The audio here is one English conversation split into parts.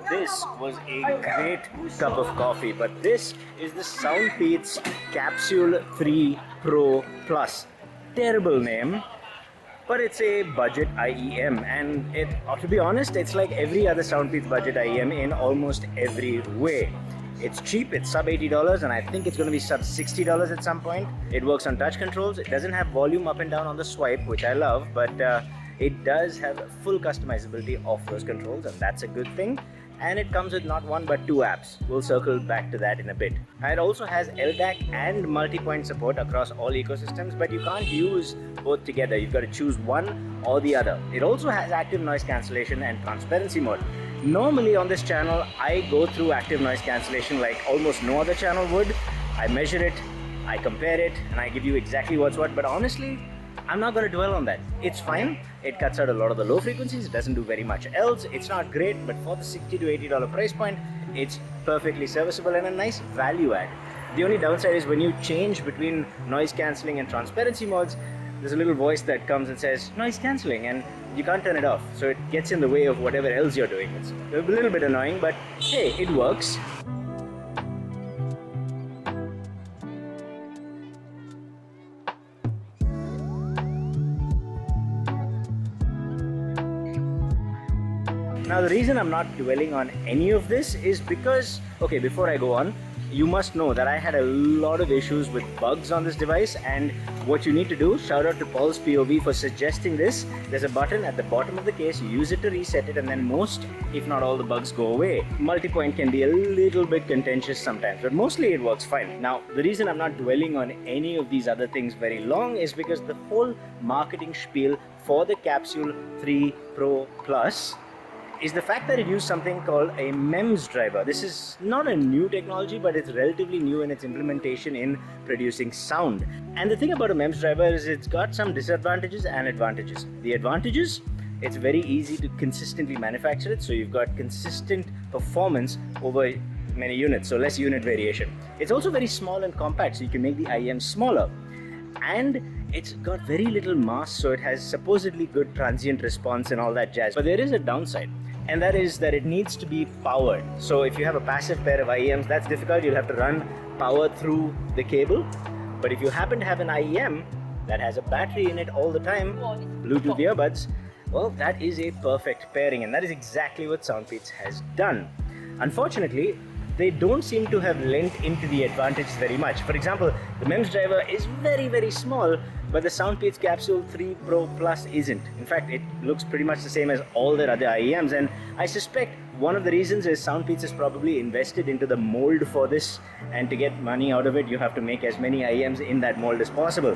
This was a great cup of coffee, but this is the Soundpeats Capsule 3 Pro Plus. Terrible name, but it's a budget IEM, and to be honest, it's like every other Soundpeats budget IEM in almost every way. It's cheap, it's sub $80, and I think it's going to be sub $60 at some point. It works on touch controls. It doesn't have volume up and down on the swipe, which I love, but it does have full customizability of those controls, and that's a good thing. And it comes with not one but two apps. We'll circle back to that in a bit. It also has LDAC and multi-point support across all ecosystems, but you can't use both together. You've got to choose one or the other. It also has active noise cancellation and transparency mode. Normally on this channel, I go through active noise cancellation like almost no other channel would. I measure it, I compare it, and I give you exactly what's what, but honestly, I'm not going to dwell on that. It's fine. It cuts out a lot of the low frequencies. It doesn't do very much else. It's not great, but for the $60 to $80 price point, it's perfectly serviceable and a nice value add. The only downside is when you change between noise cancelling and transparency modes, there's a little voice that comes and says noise cancelling, and you can't turn it off. So it gets in the way of whatever else you're doing. It's a little bit annoying, but hey, it works. Now the reason I'm not dwelling on any of this is because, okay, before I go on, you must know that I had a lot of issues with bugs on this device, and what you need to do, shout out to Paul's POV for suggesting this. There's a button at the bottom of the case, you use it to reset it, and then most, if not all, the bugs go away. Multi-point can be a little bit contentious sometimes, but mostly it works fine. Now, the reason I'm not dwelling on any of these other things very long is because the whole marketing spiel for the Capsule 3 Pro Plus is the fact that it used something called a MEMS driver. This is not a new technology, but it's relatively new in its implementation in producing sound. And the thing about a MEMS driver is it's got some disadvantages and advantages. The advantages, it's very easy to consistently manufacture it, so you've got consistent performance over many units, so less unit variation. It's also very small and compact, so you can make the IEM smaller. And it's got very little mass, so it has supposedly good transient response and all that jazz. But there is a downside, and that is that it needs to be powered. So if you have a passive pair of IEMs, that's difficult. You'll have to run power through the cable. But if you happen to have an IEM that has a battery in it all the time, Bluetooth earbuds, well, that is a perfect pairing, and that is exactly what Soundpeats has done. Unfortunately, they don't seem to have lent into the advantage very much. For example, the MEMS driver is very, very small, but the Soundpeats Capsule 3 Pro Plus isn't. In fact, it looks pretty much the same as all their other IEMs, and I suspect one of the reasons is Soundpeats has probably invested into the mold for this, and to get money out of it, you have to make as many IEMs in that mold as possible.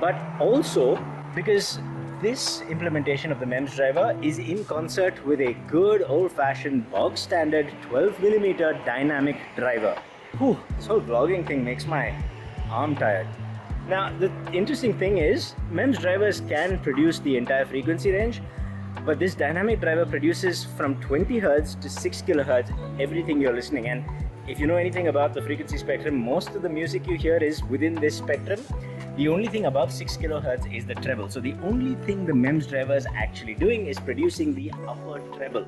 But also, because this implementation of the MEMS driver is in concert with a good old-fashioned bog standard 12mm dynamic driver. Whew, this whole vlogging thing makes my arm tired. Now, the interesting thing is, MEMS drivers can produce the entire frequency range, but this dynamic driver produces from 20 Hz to 6 kHz everything you're listening. And if you know anything about the frequency spectrum, most of the music you hear is within this spectrum. The only thing above 6 kHz is the treble. So the only thing the MEMS driver is actually doing is producing the upper treble.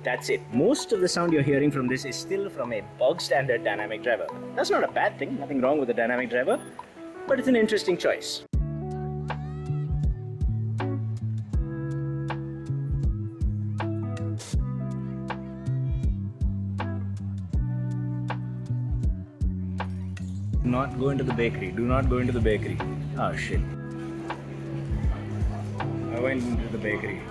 That's it. Most of the sound you're hearing from this is still from a bog standard dynamic driver. That's not a bad thing, nothing wrong with the dynamic driver, but it's an interesting choice. Not go into the bakery. Do not go into the bakery. Oh shit. I went into the bakery.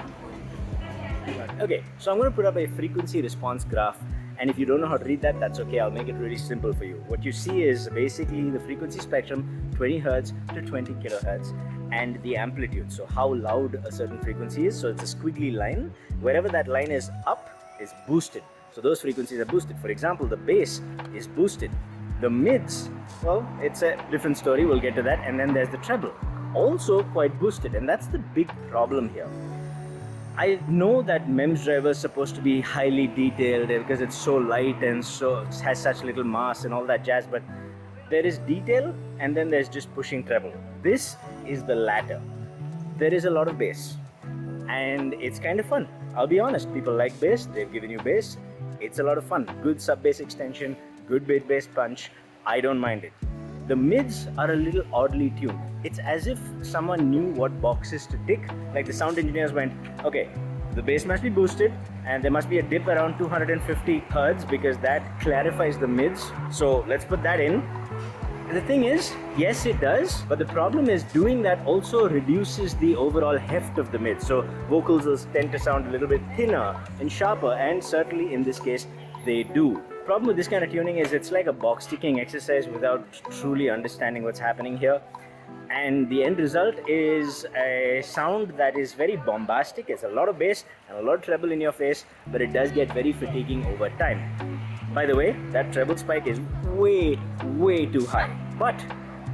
Okay, so I'm going to put up a frequency response graph, and if you don't know how to read that, that's okay. I'll make it really simple for you. What you see is basically the frequency spectrum, 20 Hz to 20 kHz, and the amplitude. So how loud a certain frequency is. So it's a squiggly line. Wherever that line is up is boosted. So those frequencies are boosted. For example, the bass is boosted. The mids, well, it's a different story, we'll get to that. And then there's the treble, also quite boosted, and that's the big problem here. I know that MEMS driver is supposed to be highly detailed because it's so light and so has such little mass and all that jazz, but there is detail and then there's just pushing treble. This is the latter. There is a lot of bass and it's kind of fun. I'll be honest, people like bass, they've given you bass, it's a lot of fun. Good sub-bass extension, good mid-bass punch, I don't mind it. The mids are a little oddly tuned. It's as if someone knew what boxes to tick, like the sound engineers went, okay, the bass must be boosted and there must be a dip around 250 Hz because that clarifies the mids, so let's put that in. The thing is, yes it does, but the problem is doing that also reduces the overall heft of the mid. So vocals will tend to sound a little bit thinner and sharper, and certainly in this case they do. Problem with this kind of tuning is it's like a box ticking exercise without truly understanding what's happening here. And the end result is a sound that is very bombastic. It's a lot of bass and a lot of treble in your face, but it does get very fatiguing over time. By the way, that treble spike is way too high. But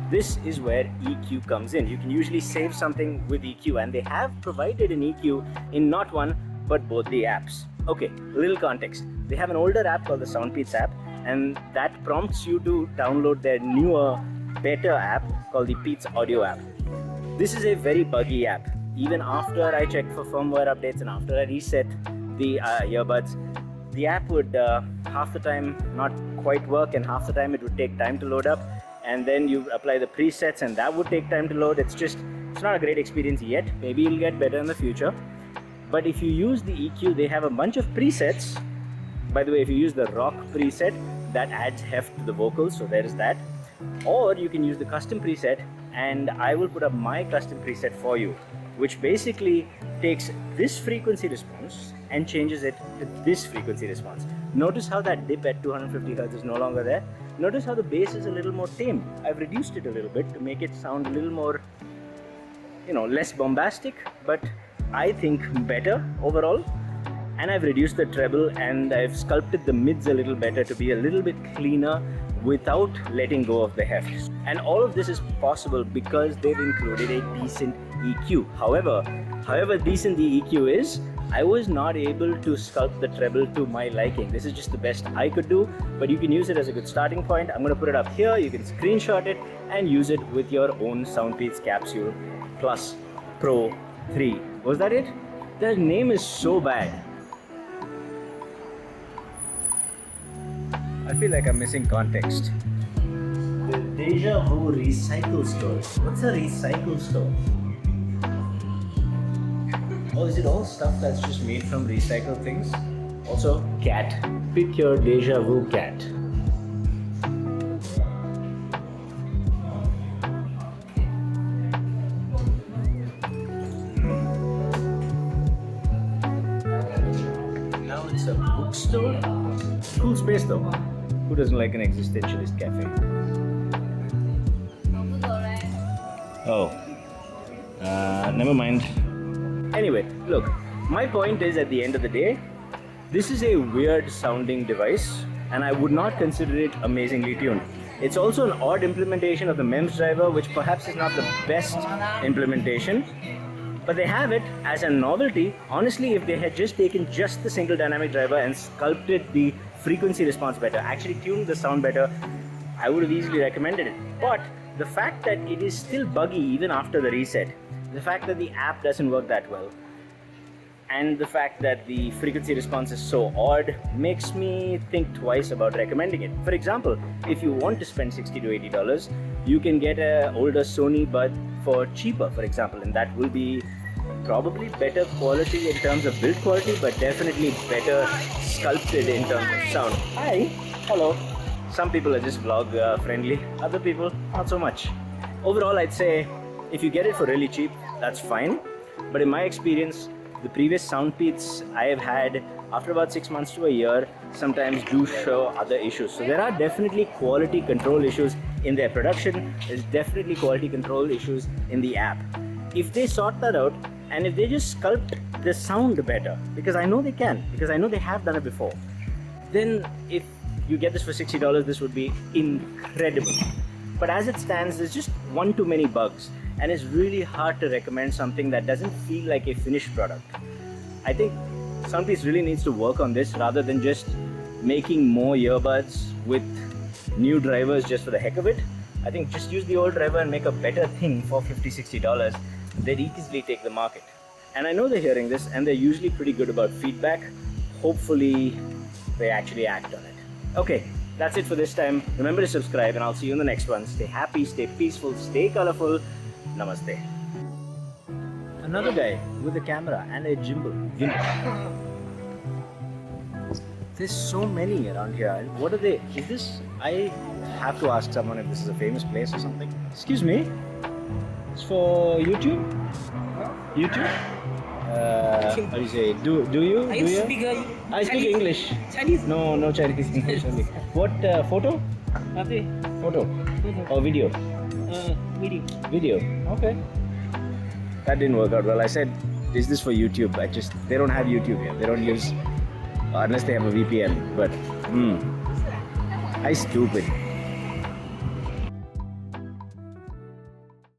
this is where EQ comes in. You can usually save something with EQ, and they have provided an EQ in not one but both the apps. Okay, a little context. They have an older app called the Soundpeats app, and that prompts you to download their newer, better app called the Peats Audio app. This is a very buggy app. Even after I checked for firmware updates and after I reset the earbuds, the app would half the time not quite work, and half the time it would take time to load up, and then you apply the presets and that would take time to load. It's not a great experience yet. Maybe it'll get better in the future. But if you use the EQ, they have a bunch of presets. By the way, if you use the rock preset, that adds heft to the vocals, so there is that. Or you can use the custom preset, and I will put up my custom preset for you, which basically takes this frequency response and changes it to this frequency response. Notice how that dip at 250 Hz is no longer there. Notice how the bass is a little more tame. I've reduced it a little bit to make it sound a little more, less bombastic, but I think better overall. And I've reduced the treble and I've sculpted the mids a little better to be a little bit cleaner without letting go of the heft. And all of this is possible because they've included a decent EQ. However decent the EQ is, I was not able to sculpt the treble to my liking. This is just the best I could do, but you can use it as a good starting point. I'm going to put it up here. You can screenshot it and use it with your own Soundpeats Capsule Plus Pro 3. Was that it? The name is so bad. I feel like I'm missing context. The Deja Vu Recycle Store. What's a recycle store? Oh, is it all stuff that's just made from recycled things? Also, cat. Pick your Deja Vu cat. Now it's a bookstore. Cool space though. Who doesn't like an existentialist cafe? Oh. Never mind. Anyway, look, my point is at the end of the day, this is a weird sounding device and I would not consider it amazingly tuned. It's also an odd implementation of the MEMS driver, which perhaps is not the best implementation, but they have it as a novelty. Honestly, if they had just taken just the single dynamic driver and sculpted the frequency response better, actually tuned the sound better, I would have easily recommended it. But the fact that it is still buggy even after the reset, the fact that the app doesn't work that well, and the fact that the frequency response is so odd makes me think twice about recommending it. For example, if you want to spend $60 to $80, you can get an older Sony bud for cheaper, for example, and that will be probably better quality in terms of build quality, but definitely better sculpted in terms of sound. Hi, hello. Some people are just vlog friendly, other people not so much. Overall, I'd say if you get it for really cheap, that's fine. But in my experience, the previous Soundpeats I have had after about 6 months to a year sometimes do show other issues. So there are definitely quality control issues in their production. There's definitely quality control issues in the app. If they sort that out and if they just sculpt the sound better, because I know they can, because I know they have done it before, then if you get this for $60, this would be incredible. But as it stands, there's just one too many bugs, and it's really hard to recommend something that doesn't feel like a finished product. I think Soundpeats really needs to work on this rather than just making more earbuds with new drivers just for the heck of it. I think just use the old driver and make a better thing for $50, $60. They'd easily take the market. And I know they're hearing this, and they're usually pretty good about feedback. Hopefully, they actually act on it. Okay, that's it for this time. Remember to subscribe, and I'll see you in the next one. Stay happy, stay peaceful, stay colorful. Namaste. Another guy with a camera and a gimbal. There's so many around here. What are they? Is this? I have to ask someone if this is a famous place or something. Excuse me. It's for YouTube. YouTube. How do you say? Do you? I speak English. Chinese? No Chinese English only. What photo? Photo or video? Video. Video. Okay. That didn't work out well. I said, is this for YouTube? They don't have YouTube here. They don't use, unless they have a VPN. But, I stupid.